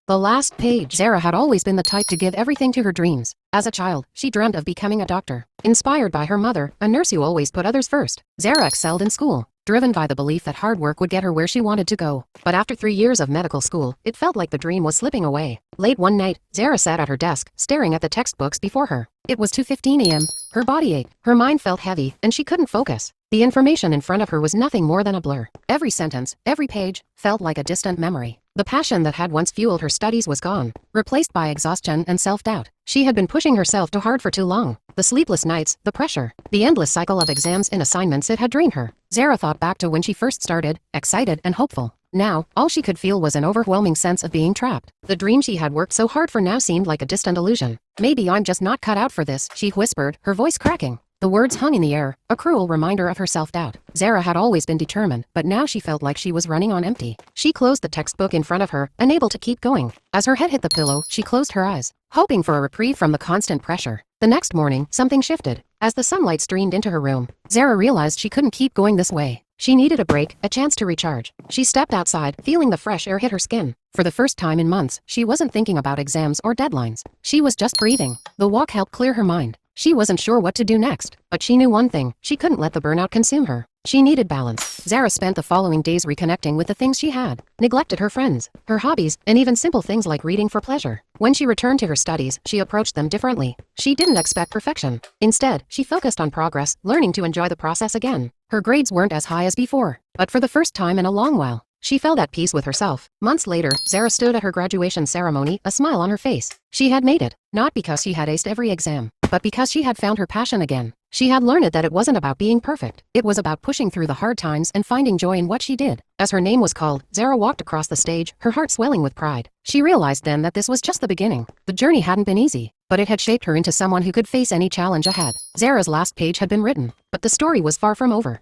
The last page. Zara had always been the type to give everything to her dreams. As a child, she dreamt of becoming a doctor. Inspired by her mother, a nurse who always put others first, Zara excelled in school, driven by the belief that hard work would get her where she wanted to go. But after 3 years of medical school, it felt like the dream was slipping away. Late one night, Zara sat at her desk, staring at the textbooks before her. It was 2:15 a.m. Her body ached, her mind felt heavy, and she couldn't focus. The information in front of her was nothing more than a blur. Every sentence, every page, felt like a distant memory. The passion that had once fueled her studies was gone, replaced by exhaustion and self-doubt. She had been pushing herself too hard for too long. The sleepless nights, the pressure, the endless cycle of exams and assignments, it had drained her. Zara thought back to when she first started, excited and hopeful. Now, all she could feel was an overwhelming sense of being trapped. The dream she had worked so hard for now seemed like a distant illusion. "Maybe I'm just not cut out for this," she whispered, her voice cracking. The words hung in the air, a cruel reminder of her self-doubt. Zara had always been determined, but now she felt like she was running on empty. She closed the textbook in front of her, unable to keep going. As her head hit the pillow, she closed her eyes, hoping for a reprieve from the constant pressure. The next morning, something shifted. As the sunlight streamed into her room, Zara realized she couldn't keep going this way. She needed a break, a chance to recharge. She stepped outside, feeling the fresh air hit her skin. For the first time in months, she wasn't thinking about exams or deadlines. She was just breathing. The walk helped clear her mind. She wasn't sure what to do next, but she knew one thing: she couldn't let the burnout consume her. She needed balance. Zara spent the following days reconnecting with the things she had, neglected her friends, her hobbies, and even simple things like reading for pleasure. When she returned to her studies, she approached them differently. She didn't expect perfection. Instead, she focused on progress, learning to enjoy the process again. Her grades weren't as high as before, but for the first time in a long while, she felt at peace with herself. Months later, Zara stood at her graduation ceremony, a smile on her face. She had made it, not because she had aced every exam, but because she had found her passion again. She had learned that it wasn't about being perfect. It was about pushing through the hard times and finding joy in what she did. As her name was called, Zara walked across the stage, her heart swelling with pride. She realized then that this was just the beginning. The journey hadn't been easy, but it had shaped her into someone who could face any challenge ahead. Zara's last page had been written, but the story was far from over.